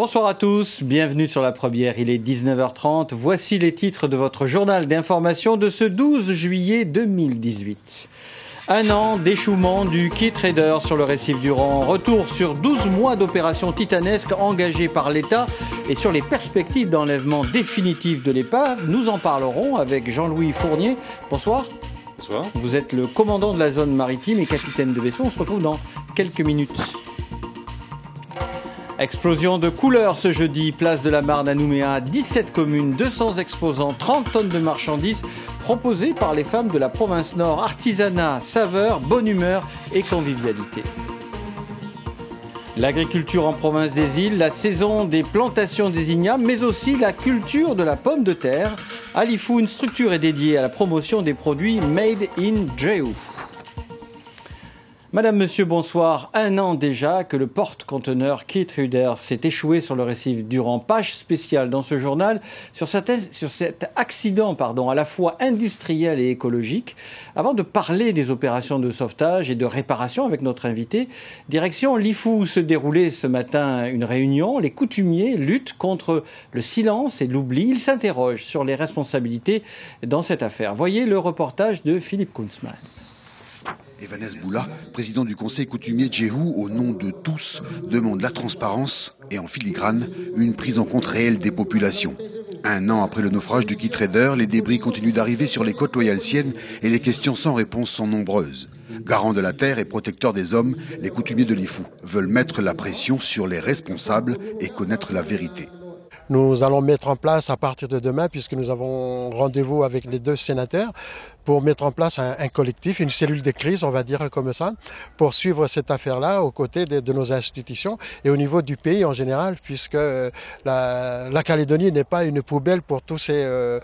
Bonsoir à tous, bienvenue sur La Première, il est 19h30. Voici les titres de votre journal d'information de ce 12 juillet 2018. Un an d'échouement du quai Trader sur le récif du Rang. Retour sur 12 mois d'opérations titanesques engagées par l'État et sur les perspectives d'enlèvement définitif de l'épave. Nous en parlerons avec Jean-Louis Fournier. Bonsoir. Bonsoir. Vous êtes le commandant de la zone maritime et capitaine de vaisseau. On se retrouve dans quelques minutes. Explosion de couleurs ce jeudi, place de la Marne à Nouméa, 17 communes, 200 exposants, 30 tonnes de marchandises proposées par les femmes de la province Nord. Artisanat, saveur, bonne humeur et convivialité. L'agriculture en province des îles, la saison des plantations des ignames, mais aussi la culture de la pomme de terre. À Lifou, une structure est dédiée à la promotion des produits Made in Jéhu. Madame, Monsieur, bonsoir. Un an déjà que le porte-conteneur quai Trader s'est échoué sur le récif du Rang. Page spéciale dans ce journal sur cet accident à la fois industriel et écologique. Avant de parler des opérations de sauvetage et de réparation avec notre invité, direction Lifou où se déroulait ce matin une réunion. Les coutumiers luttent contre le silence et l'oubli. Ils s'interrogent sur les responsabilités dans cette affaire. Voyez le reportage de Philippe Kunzmann. Evanès Boula, président du conseil coutumier Jéhu, au nom de tous, demande la transparence et en filigrane, une prise en compte réelle des populations. Un an après le naufrage du quai Trader, les débris continuent d'arriver sur les côtes loyaltiennes et les questions sans réponse sont nombreuses. Garants de la terre et protecteurs des hommes, les coutumiers de Lifou veulent mettre la pression sur les responsables et connaître la vérité. Nous allons mettre en place à partir de demain, puisque nous avons rendez-vous avec les 2 sénateurs, pour mettre en place un collectif, une cellule de crise, on va dire comme ça, pour suivre cette affaire-là aux côtés de nos institutions et au niveau du pays en général, puisque la Calédonie n'est pas une poubelle pour tous ces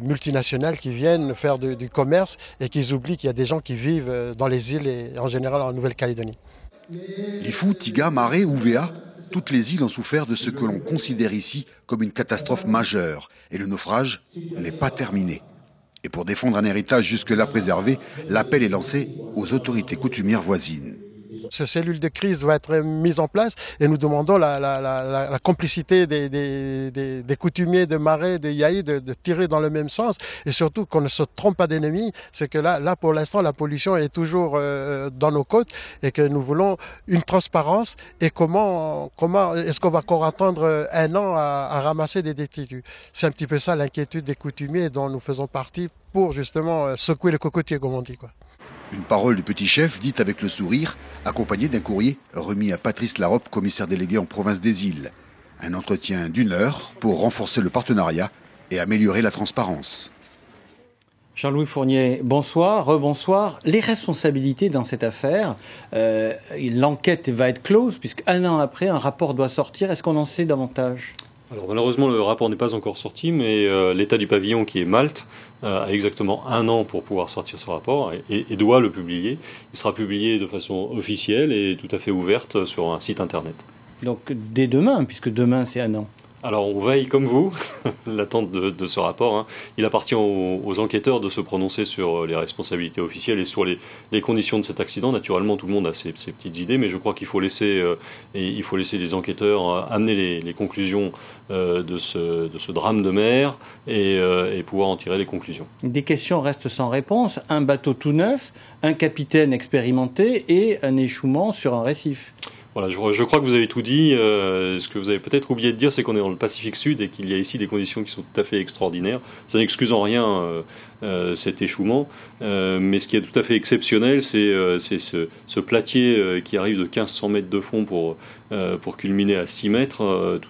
multinationales qui viennent faire du commerce et qui oublient qu'il y a des gens qui vivent dans les îles et en général en Nouvelle-Calédonie. Lifou, Tiga, Maré, Ouvéa, toutes les îles ont souffert de ce que l'on considère ici comme une catastrophe majeure. Et le naufrage n'est pas terminé. Et pour défendre un héritage jusque-là préservé, l'appel est lancé aux autorités coutumières voisines. Cette cellule de crise doit être mise en place et nous demandons la complicité des coutumiers de Marais, de Yaï, de tirer dans le même sens et surtout qu'on ne se trompe pas d'ennemis. C'est que là pour l'instant la pollution est toujours dans nos côtes et que nous voulons une transparence et comment est-ce qu'on va encore attendre un an à ramasser des détritus. C'est un petit peu ça l'inquiétude des coutumiers dont nous faisons partie pour justement secouer le cocotier comme on dit quoi. Une parole du petit chef dite avec le sourire, accompagnée d'un courrier remis à Patrice Larope, commissaire délégué en province des îles. Un entretien d'1 heure pour renforcer le partenariat et améliorer la transparence. Jean-Louis Fournier, bonsoir, rebonsoir. Les responsabilités dans cette affaire, l'enquête va être close puisqu'un an après, un rapport doit sortir. Est-ce qu'on en sait davantage ? Alors malheureusement, le rapport n'est pas encore sorti, mais l'État du pavillon, qui est Malte, a exactement 1 an pour pouvoir sortir ce rapport et doit le publier. Il sera publié de façon officielle et tout à fait ouverte sur un site internet. Donc dès demain, puisque demain c'est 1 an. Alors on veille comme vous l'attente de ce rapport. Hein. Il appartient aux enquêteurs de se prononcer sur les responsabilités officielles et sur les conditions de cet accident. Naturellement, tout le monde a ses petites idées, mais je crois qu'il faut laisser les enquêteurs amener les conclusions de ce drame de mer et pouvoir en tirer les conclusions. Des questions restent sans réponse. Un bateau tout neuf, un capitaine expérimenté et un échouement sur un récif. Voilà, je crois que vous avez tout dit. Ce que vous avez peut-être oublié de dire, c'est qu'on est dans le Pacifique Sud et qu'il y a ici des conditions qui sont tout à fait extraordinaires. Ça n'excuse en rien cet échouement, mais ce qui est tout à fait exceptionnel, c'est ce platier qui arrive de 1500 mètres de fond pour culminer à 6 mètres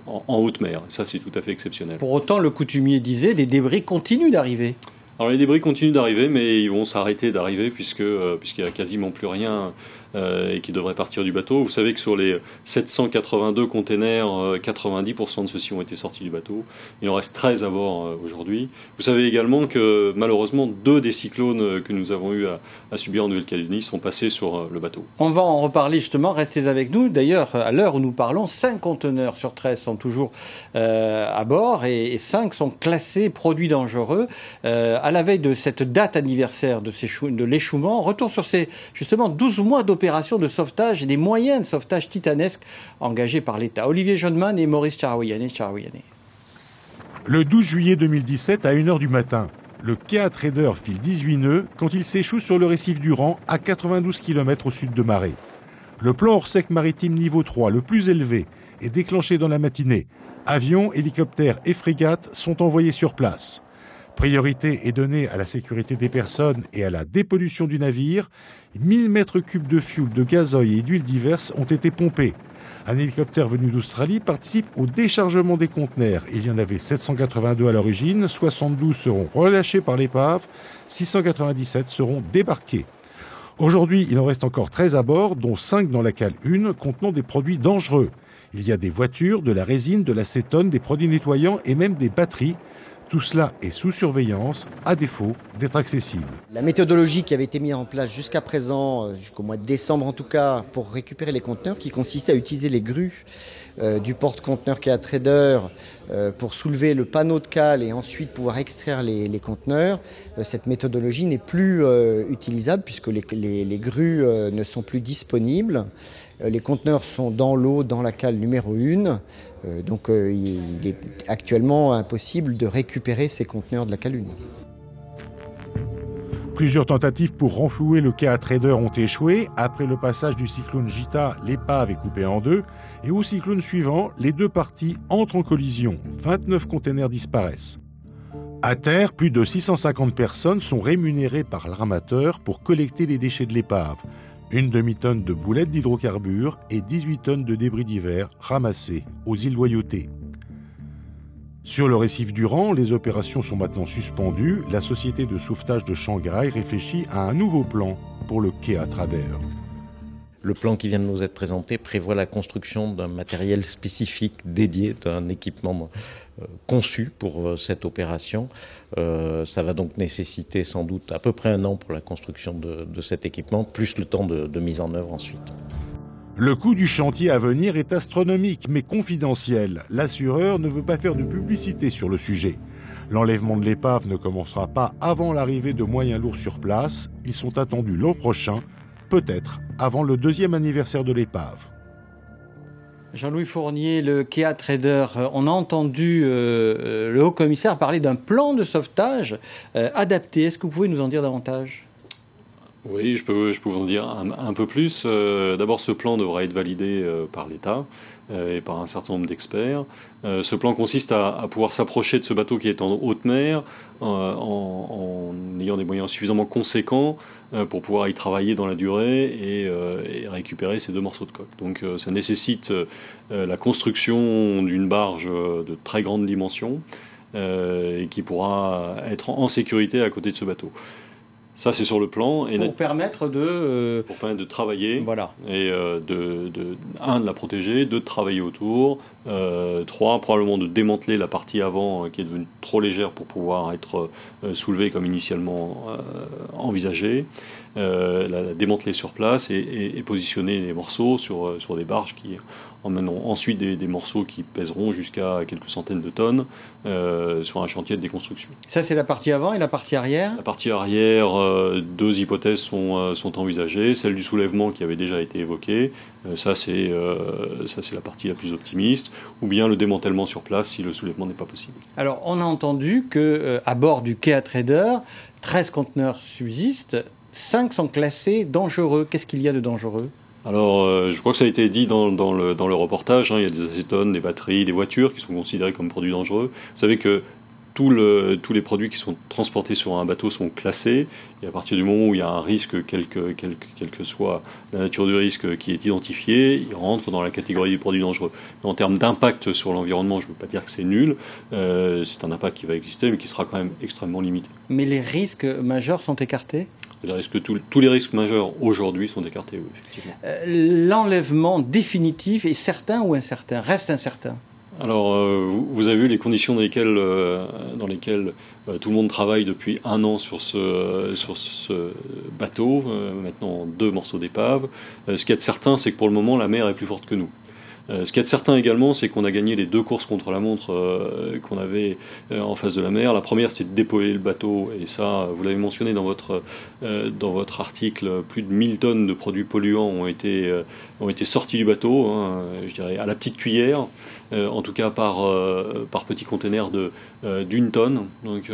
en haute mer. Ça, c'est tout à fait exceptionnel. Pour autant, le coutumier disait, les débris continuent d'arriver. Alors les débris continuent d'arriver, mais ils vont s'arrêter d'arriver puisqu'il n'y a quasiment plus rien et qui devrait partir du bateau. Vous savez que sur les 782 containers, 90% de ceux-ci ont été sortis du bateau. Il en reste 13 à bord aujourd'hui. Vous savez également que malheureusement 2 des cyclones que nous avons eu à subir en Nouvelle-Calédonie sont passés sur le bateau. On va en reparler justement, restez avec nous. D'ailleurs, à l'heure où nous parlons, 5 conteneurs sur 13 sont toujours à bord et 5 sont classés produits dangereux. À la veille de cette date anniversaire de l'échouement, retour sur ces, justement, 12 mois d'opérations de sauvetage et des moyens de sauvetage titanesques engagés par l'État. Olivier Joneman et Maurice Charouiané. Le 12 juillet 2017, à 1h du matin, le KA Trader file 18 nœuds quand il s'échoue sur le récif du Rang, à 92 km au sud de Maré. Le plan hors sec maritime niveau 3, le plus élevé, est déclenché dans la matinée. Avions, hélicoptères et frégates sont envoyés sur place. Priorité est donnée à la sécurité des personnes et à la dépollution du navire. 1000 mètres cubes de fioul, de gazoil et d'huile diverses ont été pompés. Un hélicoptère venu d'Australie participe au déchargement des conteneurs. Il y en avait 782 à l'origine, 72 seront relâchés par l'épave, 697 seront débarqués. Aujourd'hui, il en reste encore 13 à bord, dont 5 dans la cale 1 contenant des produits dangereux. Il y a des voitures, de la résine, de l'acétone, des produits nettoyants et même des batteries. Tout cela est sous surveillance, à défaut d'être accessible. La méthodologie qui avait été mise en place jusqu'à présent, jusqu'au mois de décembre en tout cas, pour récupérer les conteneurs, qui consistait à utiliser les grues du porte-conteneur KA Trader pour soulever le panneau de cale et ensuite pouvoir extraire les conteneurs. Cette méthodologie n'est plus utilisable puisque les grues ne sont plus disponibles. Les conteneurs sont dans l'eau, dans la cale numéro 1. Donc il est actuellement impossible de récupérer ces conteneurs de la cale 1. Plusieurs tentatives pour renflouer le KA Trader ont échoué. Après le passage du cyclone Gita, l'épave est coupée en deux. Et au cyclone suivant, les deux parties entrent en collision. 29 containers disparaissent. À terre, plus de 650 personnes sont rémunérées par l'armateur pour collecter les déchets de l'épave. Une demi-tonne de boulettes d'hydrocarbures et 18 tonnes de débris divers ramassés aux îles Loyauté. Sur le récif du Rang, les opérations sont maintenant suspendues. La société de sauvetage de Shanghai réfléchit à un nouveau plan pour le KA Trader. Le plan qui vient de nous être présenté prévoit la construction d'un matériel spécifique dédié, d'un équipement conçu pour cette opération. Ça va donc nécessiter sans doute à peu près 1 an pour la construction de cet équipement, plus le temps de mise en œuvre ensuite. Le coût du chantier à venir est astronomique, mais confidentiel. L'assureur ne veut pas faire de publicité sur le sujet. L'enlèvement de l'épave ne commencera pas avant l'arrivée de moyens lourds sur place. Ils sont attendus l'an prochain, peut-être avant le 2e anniversaire de l'épave. Jean-Louis Fournier, le KA Trader, on a entendu le haut-commissaire parler d'un plan de sauvetage adapté. Est-ce que vous pouvez nous en dire davantage ? Oui, je peux vous en dire un peu plus. D'abord, ce plan devra être validé par l'État et par un certain nombre d'experts. Ce plan consiste à pouvoir s'approcher de ce bateau qui est en haute mer en ayant des moyens suffisamment conséquents pour pouvoir y travailler dans la durée et récupérer ces 2 morceaux de coque. Donc ça nécessite la construction d'une barge de très grande dimension et qui pourra être en sécurité à côté de ce bateau. Ça, c'est sur le plan. Et pour permettre de travailler. Voilà. Et de la protéger, 2, de travailler autour, 3, probablement de démanteler la partie avant qui est devenue trop légère pour pouvoir être soulevée comme initialement envisagé, la démanteler sur place et positionner les morceaux sur des barges qui emmèneront ensuite des morceaux qui pèseront jusqu'à quelques centaines de tonnes sur un chantier de déconstruction. Ça, c'est la partie avant et la partie arrière ? La partie arrière, 2 hypothèses sont envisagées. Celle du soulèvement qui avait déjà été évoquée, ça c'est la partie la plus optimiste, ou bien le démantèlement sur place si le soulèvement n'est pas possible. Alors, on a entendu qu'à bord du KA Trader, 13 conteneurs subsistent, 5 sont classés dangereux. Qu'est-ce qu'il y a de dangereux ? Alors, je crois que ça a été dit dans le reportage, il y a des acétones, des batteries, des voitures qui sont considérées comme produits dangereux. Vous savez que tous les produits qui sont transportés sur un bateau sont classés, et à partir du moment où il y a un risque, quelle que soit la nature du risque qui est identifié, il rentre dans la catégorie des produits dangereux. Mais en termes d'impact sur l'environnement, je ne veux pas dire que c'est nul, c'est un impact qui va exister, mais qui sera quand même extrêmement limité. Mais les risques majeurs sont écartés ? Tous les risques majeurs aujourd'hui sont écartés, oui, effectivement. L'enlèvement définitif est certain ou incertain ? Reste incertain ? Alors, vous avez vu les conditions dans lesquelles tout le monde travaille depuis 1 an sur ce bateau, maintenant 2 morceaux d'épave. Ce qu'il y a de certain, c'est que pour le moment, la mer est plus forte que nous. Ce qu'il y a de certain également, c'est qu'on a gagné les 2 courses contre la montre qu'on avait en face de la mer. La première, c'était de dépolluer le bateau, et ça, vous l'avez mentionné dans votre article, plus de 1000 tonnes de produits polluants ont été sortis du bateau, hein, je dirais à la petite cuillère, en tout cas par petit container d'1 tonne, donc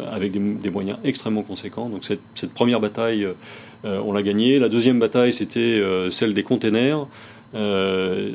avec des moyens extrêmement conséquents. Donc cette première bataille, on l'a gagnée. La deuxième bataille, c'était celle des containers.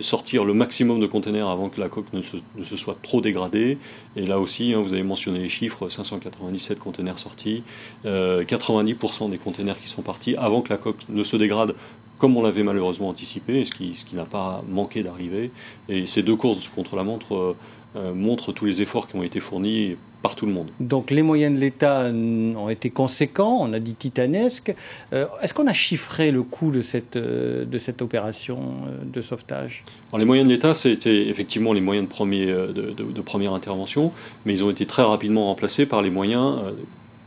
Sortir le maximum de containers avant que la coque ne se soit trop dégradée. Et là aussi, hein, vous avez mentionné les chiffres, 597 containers sortis, 90% des containers qui sont partis avant que la coque ne se dégrade, comme on l'avait malheureusement anticipé, et ce qui n'a pas manqué d'arriver. Et ces 2 courses contre la montre montrent tous les efforts qui ont été fournis par tout le monde. Donc les moyens de l'État ont été conséquents, on a dit titanesques. Est-ce qu'on a chiffré le coût de cette opération de sauvetage ? Alors, les moyens de l'État, c'était effectivement les moyens de première intervention, mais ils ont été très rapidement remplacés par les moyens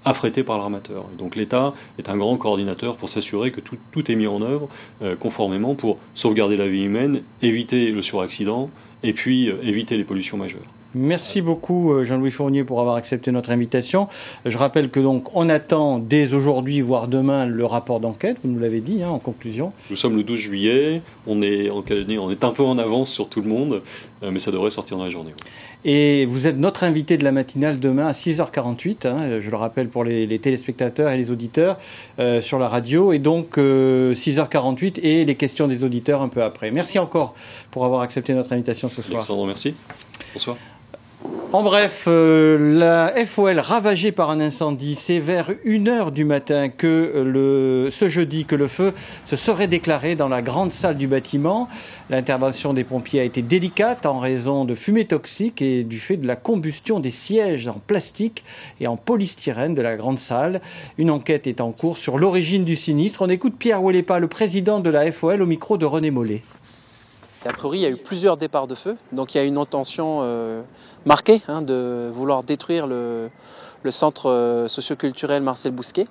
affrétés par l'armateur. Et donc l'État est un grand coordinateur pour s'assurer que tout est mis en œuvre conformément pour sauvegarder la vie humaine, éviter le suraccident et puis éviter les pollutions majeures. Merci beaucoup Jean-Louis Fournier pour avoir accepté notre invitation. Je rappelle que donc on attend dès aujourd'hui, voire demain, le rapport d'enquête, vous nous l'avez dit en conclusion. Nous sommes le 12 juillet, on est un peu en avance sur tout le monde, mais ça devrait sortir dans la journée. Et vous êtes notre invité de la matinale demain à 6h48, je le rappelle pour les téléspectateurs et les auditeurs sur la radio, et donc 6h48 et les questions des auditeurs un peu après. Merci encore pour avoir accepté notre invitation ce soir. Alexandre, merci. Bonsoir. En bref, la FOL ravagée par un incendie, c'est vers 1h du matin ce jeudi que le feu se serait déclaré dans la grande salle du bâtiment. L'intervention des pompiers a été délicate en raison de fumées toxiques et du fait de la combustion des sièges en plastique et en polystyrène de la grande salle. Une enquête est en cours sur l'origine du sinistre. On écoute Pierre Ouellepa, le président de la FOL, au micro de René Mollet. A priori, il y a eu plusieurs départs de feu, donc il y a une intention marquée de vouloir détruire le centre socioculturel Marcel Bousquet.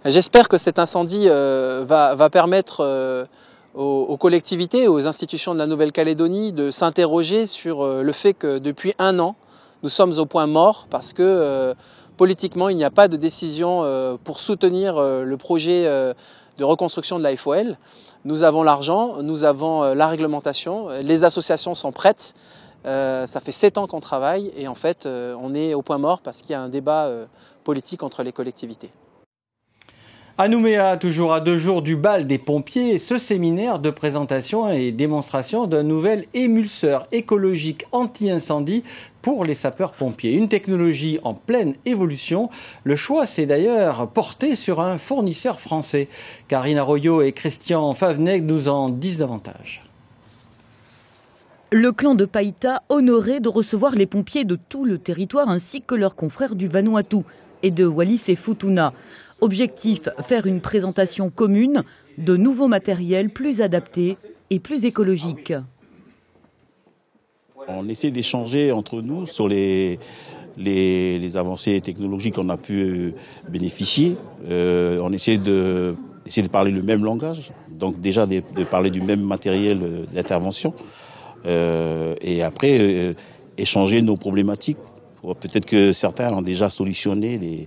J'espère que cet incendie va permettre aux collectivités, aux institutions de la Nouvelle-Calédonie de s'interroger sur le fait que depuis 1 an, nous sommes au point mort parce que politiquement, il n'y a pas de décision pour soutenir le projet de reconstruction de la FOL. Nous avons l'argent, nous avons la réglementation, les associations sont prêtes. Ça fait 7 ans qu'on travaille et en fait, on est au point mort parce qu'il y a un débat politique entre les collectivités. À Nouméa, toujours à 2 jours du bal des pompiers, ce séminaire de présentation et démonstration d'un nouvel émulseur écologique anti-incendie pour les sapeurs-pompiers. Une technologie en pleine évolution. Le choix s'est d'ailleurs porté sur un fournisseur français. Karine Arroyo et Christian Favnec nous en disent davantage. Le clan de Païta honoré de recevoir les pompiers de tout le territoire ainsi que leurs confrères du Vanuatu et de Wallis et Futuna. Objectif, faire une présentation commune de nouveaux matériels plus adaptés et plus écologiques. On essaie d'échanger entre nous sur les avancées technologiques qu'on a pu bénéficier. On essaie de parler le même langage, donc déjà de parler du même matériel d'intervention. Et après, échanger nos problématiques. Peut-être que certains ont déjà solutionné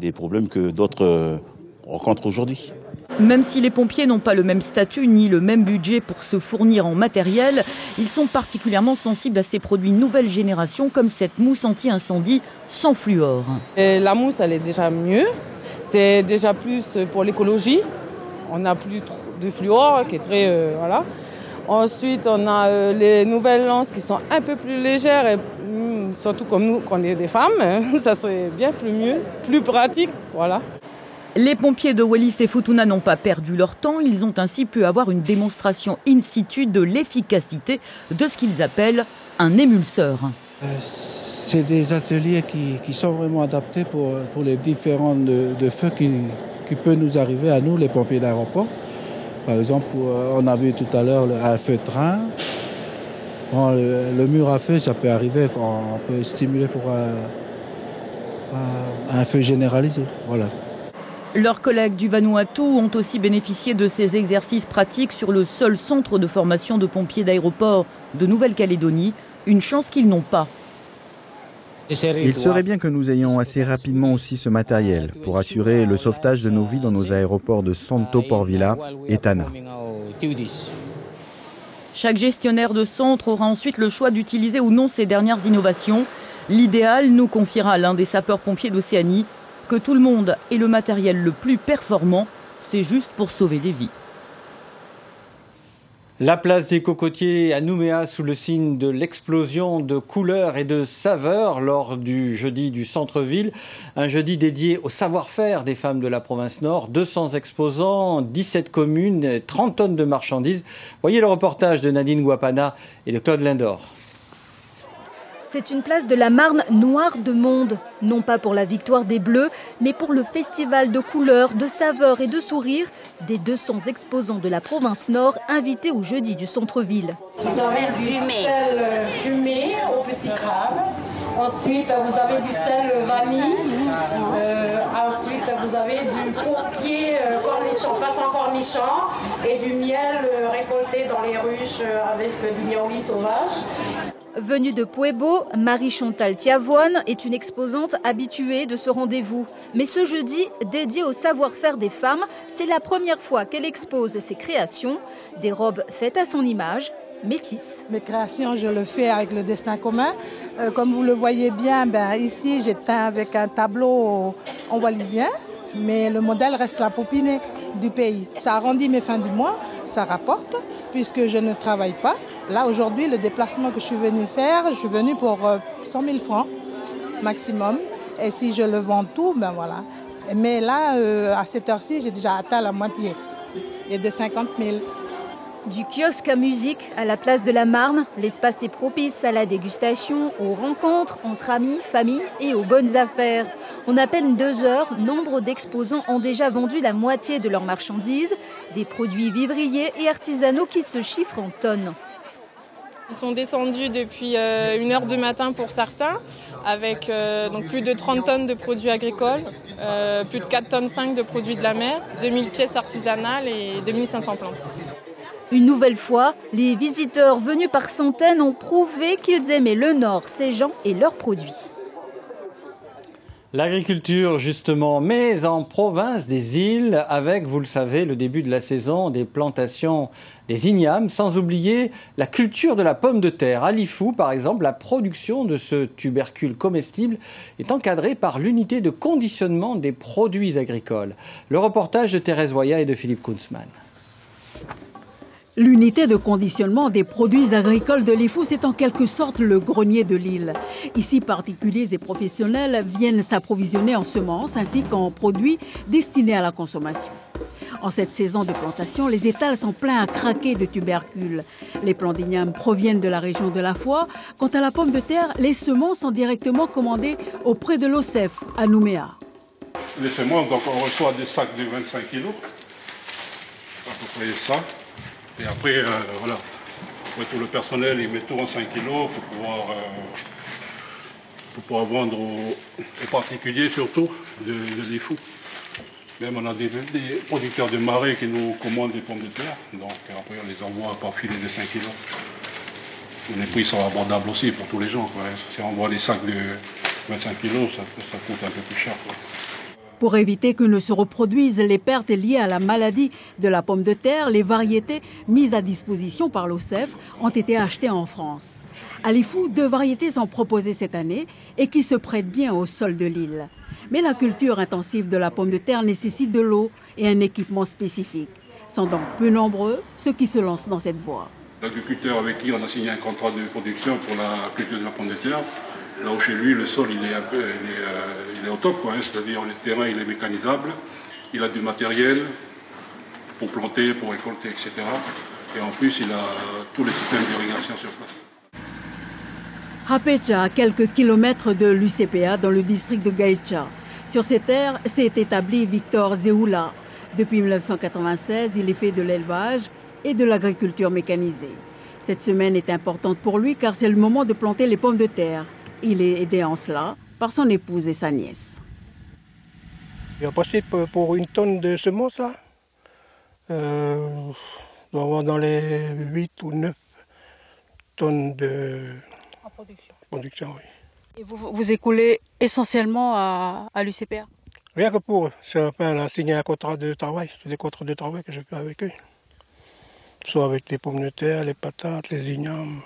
des problèmes que d'autres rencontrent aujourd'hui. Même si les pompiers n'ont pas le même statut ni le même budget pour se fournir en matériel, ils sont particulièrement sensibles à ces produits nouvelle génération comme cette mousse anti-incendie sans fluor. Et la mousse, elle est déjà mieux. C'est déjà plus pour l'écologie. On n'a plus de fluor qui est très... voilà. Ensuite, on a les nouvelles lances qui sont un peu plus légères et surtout comme nous, qu'on est des femmes, ça serait bien mieux, plus pratique, voilà. Les pompiers de Wallis et Futuna n'ont pas perdu leur temps. Ils ont ainsi pu avoir une démonstration in situ de l'efficacité de ce qu'ils appellent un émulseur. C'est des ateliers qui sont vraiment adaptés pour les différents de feux qui peuvent nous arriver à nous, les pompiers d'aéroport. Par exemple, on a vu tout à l'heure un feu de train. Bon, le mur à feu, ça peut arriver, on peut stimuler pour un feu généralisé. Voilà. Leurs collègues du Vanuatu ont aussi bénéficié de ces exercices pratiques sur le seul centre de formation de pompiers d'aéroport de Nouvelle-Calédonie, une chance qu'ils n'ont pas. Il serait bien que nous ayons assez rapidement aussi ce matériel pour assurer le sauvetage de nos vies dans nos aéroports de Santo Port Vila et Tana. Chaque gestionnaire de centre aura ensuite le choix d'utiliser ou non ces dernières innovations. L'idéal, nous confiera l'un des sapeurs-pompiers d'Océanie, que tout le monde ait le matériel le plus performant, c'est juste pour sauver des vies. La place des Cocotiers à Nouméa sous le signe de l'explosion de couleurs et de saveurs lors du jeudi du centre-ville. Un jeudi dédié au savoir-faire des femmes de la province Nord. 200 exposants, 17 communes, 30 tonnes de marchandises. Voyez le reportage de Nadine Guapana et de Claude Lindor. C'est une place de la Marne noire de monde, non pas pour la victoire des Bleus, mais pour le festival de couleurs, de saveurs et de sourires des 200 exposants de la province Nord invités au jeudi du centre-ville. Vous avez du sel fumé au petit crabe, ensuite vous avez du sel vanille, ensuite vous avez du pourpier cornichon, passant cornichon et du miel récolté dans les ruches avec du niaouli sauvage. Venue de Puebo, Marie-Chantal Tiavoine est une exposante habituée de ce rendez-vous. Mais ce jeudi, dédié au savoir-faire des femmes, c'est la première fois qu'elle expose ses créations, des robes faites à son image, métisses. Mes créations, je le fais avec le destin commun. Comme vous le voyez bien, ici j'ai teint avec un tableau en wallisien, mais le modèle reste la popinée du pays. Ça arrondit mes fins du mois, ça rapporte, puisque je ne travaille pas. Là, aujourd'hui, le déplacement que je suis venue faire, je suis venue pour 100 000 francs maximum. Et si je le vends tout, ben voilà. Mais là, à cette heure-ci, j'ai déjà atteint la moitié. Et de 50 000. Du kiosque à musique à la place de la Marne, l'espace est propice à la dégustation, aux rencontres entre amis, familles et aux bonnes affaires. En à peine 2 heures, nombre d'exposants ont déjà vendu la moitié de leurs marchandises, des produits vivriers et artisanaux qui se chiffrent en tonnes. Ils sont descendus depuis 1h du matin pour certains, avec donc plus de 30 tonnes de produits agricoles, plus de 4,5 tonnes de produits de la mer, 2000 pièces artisanales et 2500 plantes. Une nouvelle fois, les visiteurs venus par centaines ont prouvé qu'ils aimaient le Nord, ses gens et leurs produits. L'agriculture, justement, mais en province des îles, avec, vous le savez, le début de la saison, des plantations des ignames, sans oublier la culture de la pomme de terre. À Lifou, par exemple, la production de ce tubercule comestible est encadrée par l'unité de conditionnement des produits agricoles. Le reportage de Thérèse Voya et de Philippe Kunzmann. L'unité de conditionnement des produits agricoles de Lifou, c'est en quelque sorte le grenier de l'île. Ici, particuliers et professionnels viennent s'approvisionner en semences ainsi qu'en produits destinés à la consommation. En cette saison de plantation, les étals sont pleins à craquer de tubercules. Les plants d'igname proviennent de la région de la Foix. Quant à la pomme de terre, les semences sont directement commandées auprès de l'OCEF à Nouméa. Les semences, donc on reçoit des sacs de 25 kilos, à peu près ça. Et après, voilà, après, tout le personnel, il met tout en 5 kilos pour pouvoir vendre aux particuliers surtout de Lifou. Même on a des producteurs de marais qui nous commandent des pommes de terre, donc après on les envoie par filet de 5 kilos. Les prix sont abordables aussi pour tous les gens, quoi. Si on envoie des sacs de 25 kilos, ça coûte un peu plus cher, quoi. Pour éviter que ne se reproduisent les pertes liées à la maladie de la pomme de terre, les variétés mises à disposition par l'OCEF ont été achetées en France. À Lifou, 2 variétés sont proposées cette année et qui se prêtent bien au sol de l'île. Mais la culture intensive de la pomme de terre nécessite de l'eau et un équipement spécifique. Sont donc peu nombreux ceux qui se lancent dans cette voie. L'agriculteur avec qui on a signé un contrat de production pour la culture de la pomme de terre, là où chez lui, le sol il est au top, quoi, hein, c'est-à-dire le terrain il est mécanisable, il a du matériel pour planter, pour récolter, etc. Et en plus, il a tous les systèmes d'irrigation sur place. Rapecha, à quelques kilomètres de l'UCPA, dans le district de Gaïcha. Sur ces terres s'est établi Victor Zeoula. Depuis 1996, il est fait de l'élevage et de l'agriculture mécanisée. Cette semaine est importante pour lui car c'est le moment de planter les pommes de terre. Il est aidé en cela par son épouse et sa nièce. Il va passer pour une tonne de semences, là. On va avoir dans les 8 ou 9 tonnes de production, oui. Et vous écoulez essentiellement à l'UCPA? Rien que pour eux. On a signé un contrat de travail. C'est des contrats de travail que je fais avec eux. Soit avec les pommes de terre, les patates, les ignames.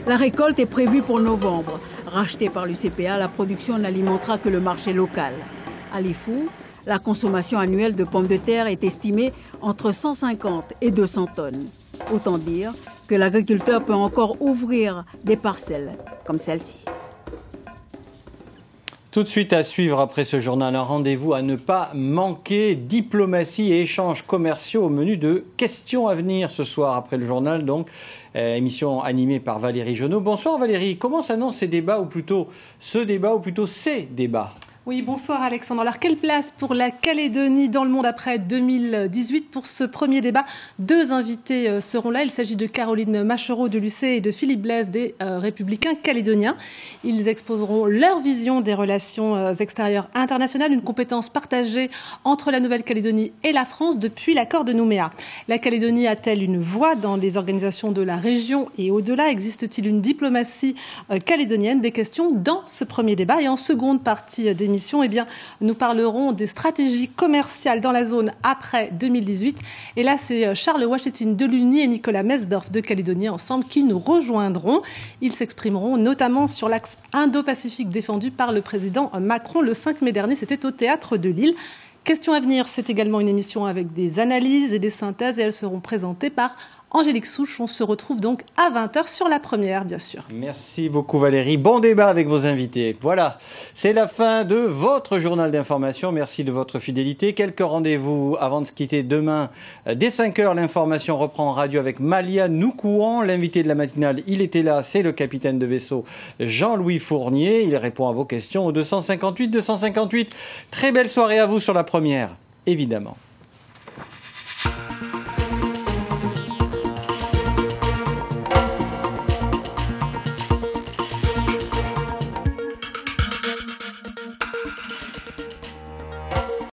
La récolte est prévue pour novembre. Rachetée par l'UCPA, la production n'alimentera que le marché local. À Lifou, la consommation annuelle de pommes de terre est estimée entre 150 et 200 tonnes. Autant dire que l'agriculteur peut encore ouvrir des parcelles comme celle-ci. Tout de suite à suivre après ce journal, un rendez-vous à ne pas manquer. Diplomatie et échanges commerciaux au menu de questions à venir ce soir après le journal. Donc, émission animée par Valérie Jonot. Bonsoir Valérie, comment s'annoncent ces débats ou plutôt ces débats? Oui, bonsoir Alexandre. Alors, quelle place pour la Calédonie dans le monde après 2018? Pour ce premier débat, 2 invités seront là. Il s'agit de Caroline Machereau de l'UC et de Philippe Blaise des Républicains calédoniens. Ils exposeront leur vision des relations extérieures internationales, une compétence partagée entre la Nouvelle-Calédonie et la France depuis l'accord de Nouméa. La Calédonie a-t-elle une voix dans les organisations de la région et au-delà? Existe-t-il une diplomatie calédonienne? Des questions dans ce premier débat. Et en seconde partie d'émission, eh bien, nous parlerons des stratégies commerciales dans la zone après 2018. Et là, c'est Charles Wachetine de l'UNI et Nicolas Mesdorf de Calédonie ensemble qui nous rejoindront. Ils s'exprimeront notamment sur l'axe Indo-Pacifique défendu par le président Macron le 5 mai dernier. C'était au Théâtre de Lille. Question à venir, c'est également une émission avec des analyses et des synthèses et elles seront présentées par Angélique Souche. On se retrouve donc à 20h sur la première, bien sûr. Merci beaucoup Valérie. Bon débat avec vos invités. Voilà, c'est la fin de votre journal d'information. Merci de votre fidélité. Quelques rendez-vous avant de se quitter demain. Dès 5h, l'information reprend en radio avec Malia Noukouan. L'invité de la matinale, il était là, c'est le capitaine de vaisseau Jean-Louis Fournier. Il répond à vos questions au 258. Très belle soirée à vous sur la première, évidemment.